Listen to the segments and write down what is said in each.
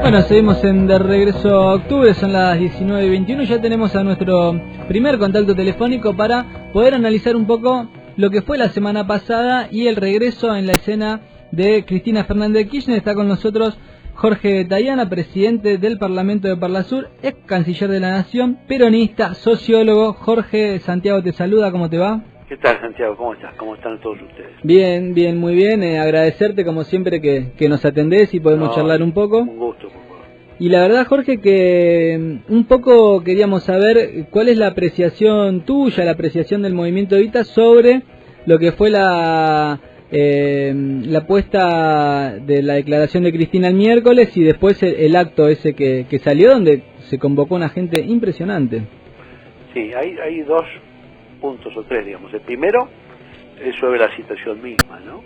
Bueno, seguimos de regreso a octubre, son las 19:21, ya tenemos a nuestro primer contacto telefónico para poder analizar un poco lo que fue la semana pasada y el regreso en la escena de Cristina Fernández de Kirchner. Está con nosotros Jorge Tayana, presidente del Parlamento de Parlasur, ex canciller de la Nación, peronista, sociólogo. Jorge, Santiago te saluda, ¿cómo te va? ¿Qué tal, Santiago? ¿Cómo estás? ¿Cómo están todos ustedes? Bien, bien, muy bien. Agradecerte como siempre que nos atendés y podemos charlar un poco. Un gusto, por favor. Y la verdad, Jorge, que un poco queríamos saber cuál es la apreciación tuya, la apreciación del movimiento Evita sobre lo que fue la puesta de la declaración de Cristina el miércoles y después el acto ese que salió, donde se convocó una gente impresionante. Sí, hay dos puntos o tres, digamos. El primero es sobre la citación misma, ¿no?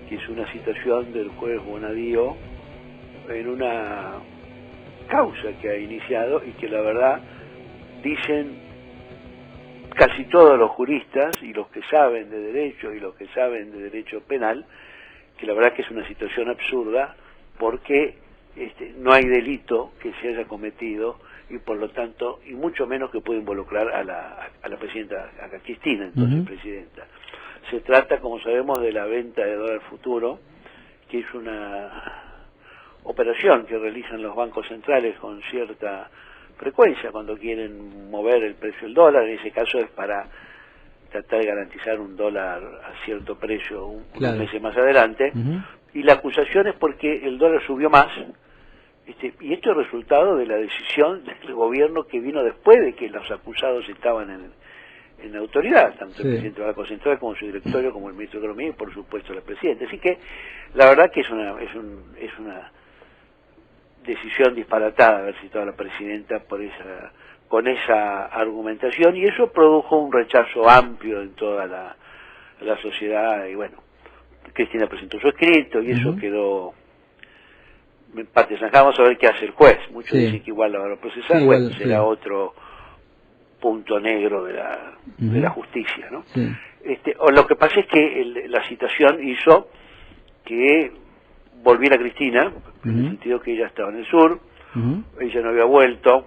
Que es una citación del juez Bonadío en una causa que ha iniciado y que la verdad dicen casi todos los juristas y los que saben de derecho y los que saben de derecho penal, que la verdad que es una situación absurda porque no hay delito que se haya cometido y por lo tanto, y mucho menos que pueda involucrar a la presidenta, a Cristina, entonces presidenta. Se trata, como sabemos, de la venta de dólar futuro, que es una operación que realizan los bancos centrales con cierta frecuencia cuando quieren mover el precio del dólar. En ese caso es para tratar de garantizar un dólar a cierto precio unos meses más adelante. Y la acusación es porque el dólar subió más. Y esto es resultado de la decisión del gobierno que vino después de que los acusados estaban en la autoridad, tanto el presidente del Banco Central como su directorio, como el ministro de Economía y por supuesto el presidente. Así que la verdad que es una decisión disparatada haber citado a la presidenta con esa argumentación, y eso produjo un rechazo amplio en toda la sociedad. Y bueno, Cristina presentó su escrito y eso quedó en parte zanjado. Vamos a ver qué hace el juez. Muchos dicen que igual la van a procesar, bueno, será otro punto negro de la justicia, ¿no? O lo que pasa es que la citación hizo que volviera Cristina, en el sentido que ella estaba en el sur, ella no había vuelto,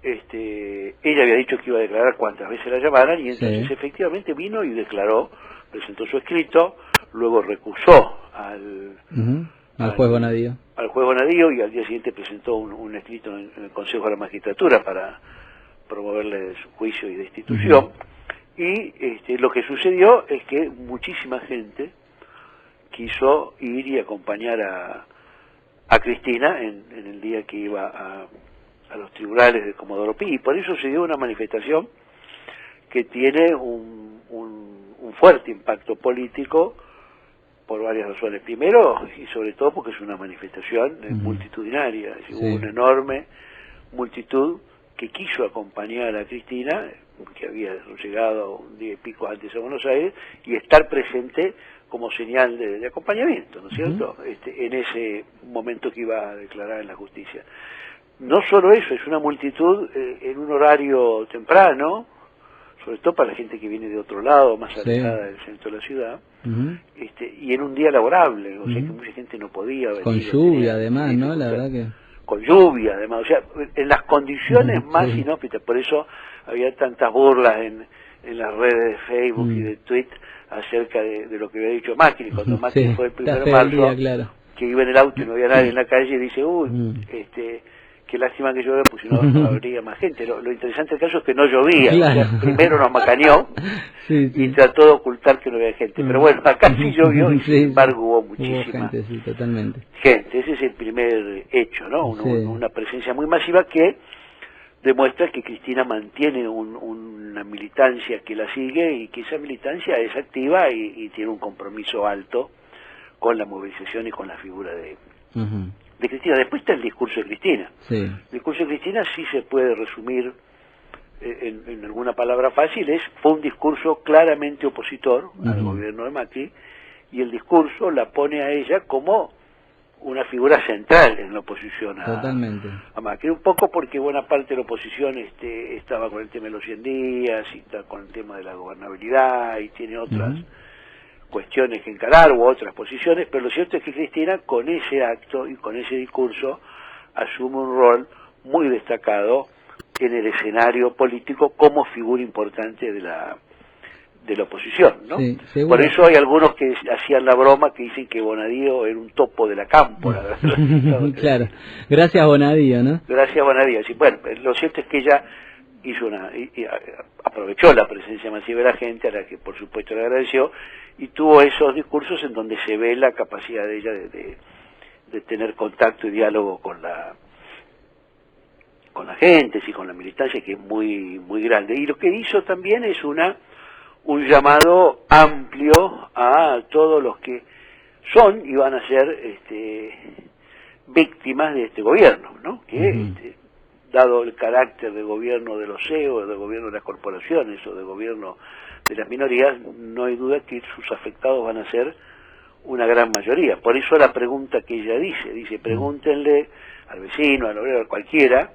ella había dicho que iba a declarar cuantas veces la llamaran, y entonces efectivamente vino y declaró, presentó su escrito, luego recusó al juez Bonadío. Al juez Bonadío, y al día siguiente presentó un escrito en el Consejo de la Magistratura para promoverle su juicio y destitución. Y lo que sucedió es que muchísima gente quiso ir y acompañar a Cristina en el día que iba a los tribunales de Comodoro Pi, y por eso se dio una manifestación que tiene un fuerte impacto político por varias razones. Primero, y sobre todo porque es una manifestación multitudinaria, hubo una enorme multitud que quiso acompañar a Cristina, que había llegado un día y pico antes a Buenos Aires, y estar presente como señal de acompañamiento, ¿no es cierto?, en ese momento que iba a declarar en la justicia. No solo eso, es una multitud en un horario temprano, sobre todo para la gente que viene de otro lado, más alejada del centro de la ciudad, y en un día laborable, o sea que mucha gente no podía venir. Con lluvia además, ¿no? La verdad que... Con lluvia además, o sea, en las condiciones más inhóspitas. Por eso había tantas burlas en las redes de Facebook y de Twitter acerca de lo que había dicho Macri, cuando Macri fue el 1 de marzo, que iba en el auto y no había nadie en la calle, y dice, qué lástima que llueve, pues si no habría más gente. Lo interesante del caso es que no llovía, o sea, primero nos macaneó y trató de ocultar que no había gente. Pero bueno, acá sí llovió y sin embargo hubo muchísima gente. Ese es el primer hecho, ¿no? Una presencia muy masiva que demuestra que Cristina mantiene una militancia que la sigue, y que esa militancia es activa y tiene un compromiso alto con la movilización y con la figura de Cristina. Después está el discurso de Cristina. El discurso de Cristina sí se puede resumir en alguna palabra fácil, fue un discurso claramente opositor al gobierno de Macri, y el discurso la pone a ella como una figura central en la oposición a Macri, un poco porque buena parte de la oposición estaba con el tema de los 100 días, y está con el tema de la gobernabilidad, y tiene otras cuestiones que encarar u otras posiciones, pero lo cierto es que Cristina con ese acto y con ese discurso asume un rol muy destacado en el escenario político como figura importante de la oposición, ¿no? Sí, por eso hay algunos que hacían la broma que dicen que Bonadío era un topo de la cámpora. Claro, gracias Bonadío, ¿no? Gracias Bonadío. Sí, bueno, lo cierto es que ella hizo aprovechó la presencia masiva de la gente, a la que por supuesto le agradeció, y tuvo esos discursos en donde se ve la capacidad de ella de tener contacto y diálogo con la gente y con la militancia, que es muy muy grande. Y lo que hizo también es un llamado amplio a todos los que son y van a ser víctimas de este gobierno, ¿no? Que dado el carácter de gobierno de los CEO, de gobierno de las corporaciones o de gobierno de las minorías, no hay duda que sus afectados van a ser una gran mayoría. Por eso la pregunta que ella dice, pregúntenle al vecino, al obrero, a cualquiera,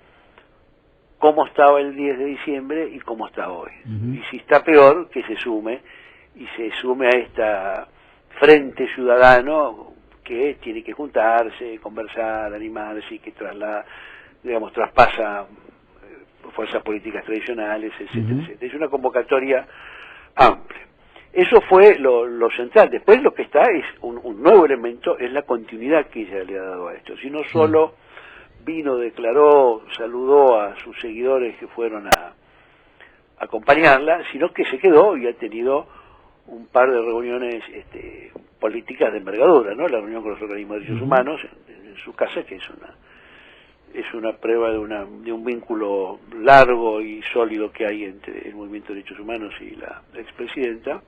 cómo estaba el 10 de diciembre y cómo está hoy. Y si está peor, que se sume, y se sume a esta frente ciudadano que tiene que juntarse, conversar, animarse y que traspasa fuerzas políticas tradicionales, etcétera, etcétera. Es una convocatoria amplia. Eso fue lo central. Después lo que está es un nuevo elemento, es la continuidad que ella le ha dado a esto. Si no solo vino, declaró, saludó a sus seguidores que fueron a acompañarla, sino que se quedó y ha tenido un par de reuniones políticas de envergadura, ¿no? La reunión con los organismos de derechos humanos en su casa, que es una prueba de un vínculo largo y sólido que hay entre el movimiento de derechos humanos y la expresidenta.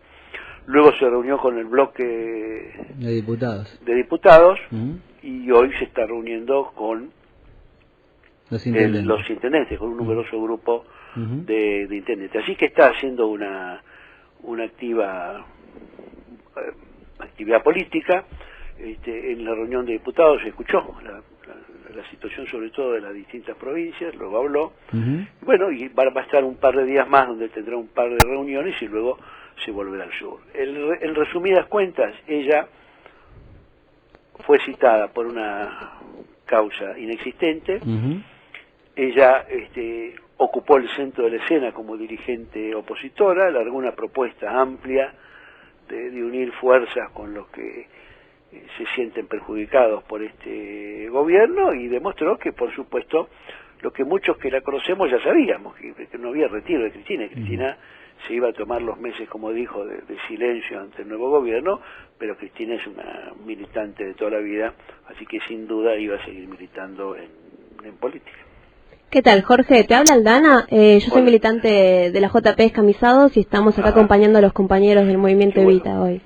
Luego se reunió con el bloque de diputados y hoy se está reuniendo con los intendentes, con un numeroso grupo de intendentes. Así que está haciendo una actividad política. En la reunión de diputados se escuchó la situación sobre todo de las distintas provincias, luego habló, bueno, y va a estar un par de días más donde tendrá un par de reuniones y luego se volverá al sur. En resumidas cuentas, ella fue citada por una causa inexistente. Ella ocupó el centro de la escena como dirigente opositora, largó una propuesta amplia de unir fuerzas con los que se sienten perjudicados por este gobierno, y demostró que, por supuesto, lo que muchos que la conocemos ya sabíamos, que no había retiro de Cristina. Cristina se iba a tomar los meses, como dijo, de silencio ante el nuevo gobierno, pero Cristina es una militante de toda la vida, así que sin duda iba a seguir militando en política. ¿Qué tal, Jorge? Te habla Aldana. Yo soy militante de la JP Descamisados y estamos acá acompañando a los compañeros del movimiento Evita hoy.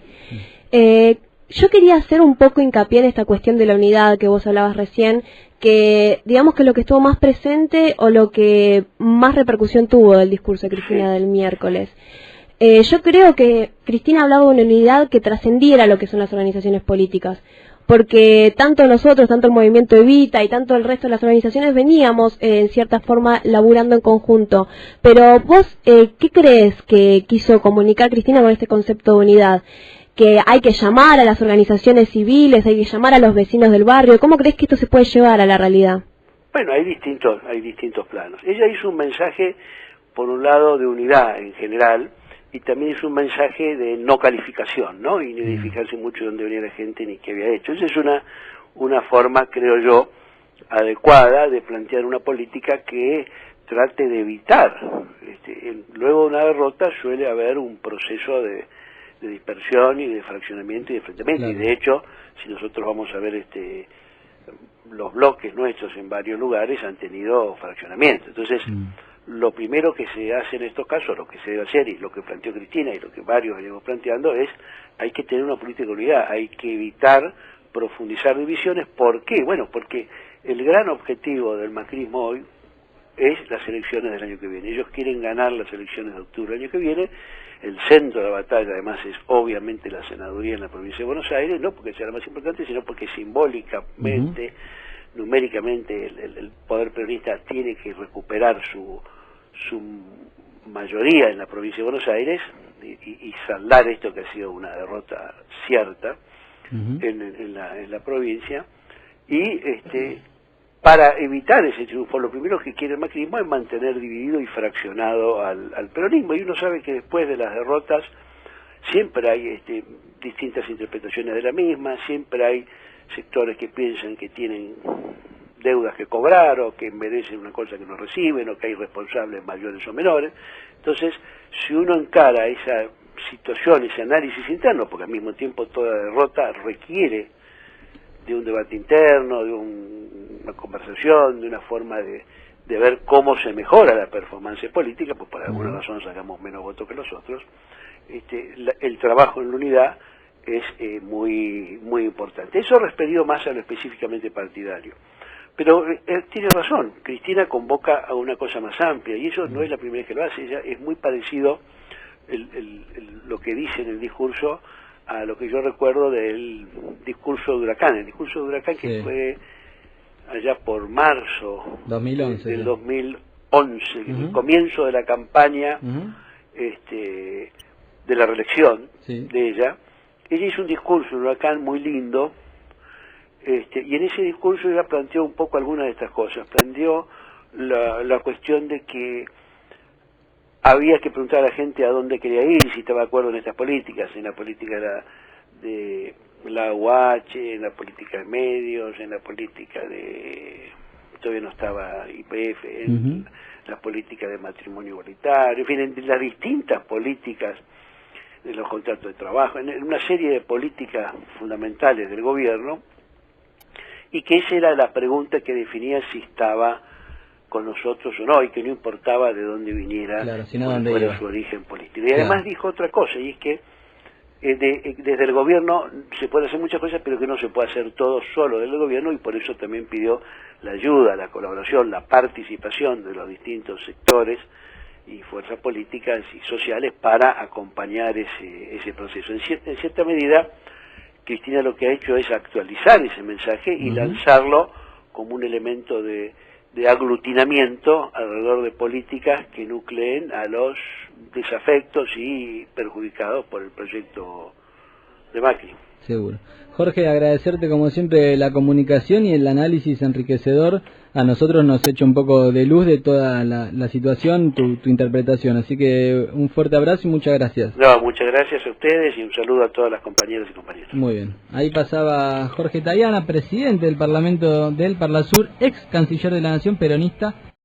Yo quería hacer un poco hincapié en esta cuestión de la unidad que vos hablabas recién, que digamos que lo que estuvo más presente o lo que más repercusión tuvo del discurso de Cristina del miércoles. Yo creo que Cristina hablaba de una unidad que trascendiera lo que son las organizaciones políticas, porque tanto nosotros, tanto el movimiento Evita y tanto el resto de las organizaciones veníamos en cierta forma laburando en conjunto. Pero vos, ¿qué crees que quiso comunicar Cristina con este concepto de unidad? ¿Que hay que llamar a las organizaciones civiles, hay que llamar a los vecinos del barrio? ¿Cómo crees que esto se puede llevar a la realidad? Bueno, hay distintos planos. Ella hizo un mensaje, por un lado, de unidad en general, y también hizo un mensaje de no calificación, ¿no? Y ni de fijarse mucho dónde venía la gente ni qué había hecho. Esa es una forma, creo yo, adecuada de plantear una política que trate de evitar. Luego de una derrota suele haber un proceso de dispersión y de fraccionamiento y de enfrentamiento. Claro. Y de hecho, si nosotros vamos a ver los bloques nuestros en varios lugares han tenido fraccionamiento. Entonces, lo primero que se hace en estos casos, lo que se debe hacer, y lo que planteó Cristina y lo que varios venimos planteando, es hay que tener una política de unidad, hay que evitar profundizar divisiones. ¿Por qué? Bueno, porque el gran objetivo del macrismo hoy es las elecciones del año que viene. Ellos quieren ganar las elecciones de octubre del año que viene. El centro de la batalla, además, es obviamente la senaduría en la provincia de Buenos Aires, no porque sea la más importante, sino porque simbólicamente, numéricamente, el poder peronista tiene que recuperar su mayoría en la provincia de Buenos Aires, y saldar esto que ha sido una derrota cierta en la provincia, y para evitar ese triunfo, lo primero que quiere el macrismo es mantener dividido y fraccionado al peronismo, y uno sabe que después de las derrotas siempre hay distintas interpretaciones de la misma, siempre hay sectores que piensan que tienen deudas que cobrar, o que merecen una cosa que no reciben, o que hay responsables mayores o menores. Entonces, si uno encara esa situación, ese análisis interno, porque al mismo tiempo toda derrota requiere de un debate interno, de una conversación, de una forma de ver cómo se mejora la performance política, pues por alguna razón sacamos menos votos que los otros, el trabajo en la unidad es muy importante. Eso referido más a lo específicamente partidario. Pero tiene razón, Cristina convoca a una cosa más amplia, y eso no es la primera vez que lo hace. Ella es muy parecido lo que dice en el discurso a lo que yo recuerdo del discurso de Huracán. El discurso de Huracán que fue allá por marzo 2011, del 2011, el comienzo de la campaña de la reelección de ella. Ella hizo un discurso en Huracán muy lindo, y en ese discurso ella planteó un poco algunas de estas cosas. Planteó la cuestión de que había que preguntar a la gente a dónde quería ir, si estaba de acuerdo en estas políticas, en la política de la UH, en la política de medios, en la política todavía no estaba YPF, en la política de matrimonio igualitario, en fin, en las distintas políticas de los contratos de trabajo, en una serie de políticas fundamentales del gobierno, y que esa era la pregunta que definía si estaba con nosotros o no, y que no importaba de dónde viniera, cuál fuera su origen político. Y además dijo otra cosa, y es que desde el gobierno se puede hacer muchas cosas, pero que no se puede hacer todo solo del gobierno, y por eso también pidió la ayuda, la colaboración, la participación de los distintos sectores y fuerzas políticas y sociales para acompañar ese proceso. En cierta medida, Cristina lo que ha hecho es actualizar ese mensaje y lanzarlo como un elemento de aglutinamiento alrededor de políticas que nucleen a los desafectos y perjudicados por el proyecto de Macri. Seguro. Jorge, agradecerte como siempre la comunicación y el análisis enriquecedor. A nosotros nos echa un poco de luz de toda la situación, tu interpretación. Así que un fuerte abrazo y muchas gracias. No, muchas gracias a ustedes y un saludo a todas las compañeras y compañeros. Muy bien. Ahí pasaba Jorge Tayana, presidente del Parlamento del Parlasur, ex canciller de la Nación, peronista.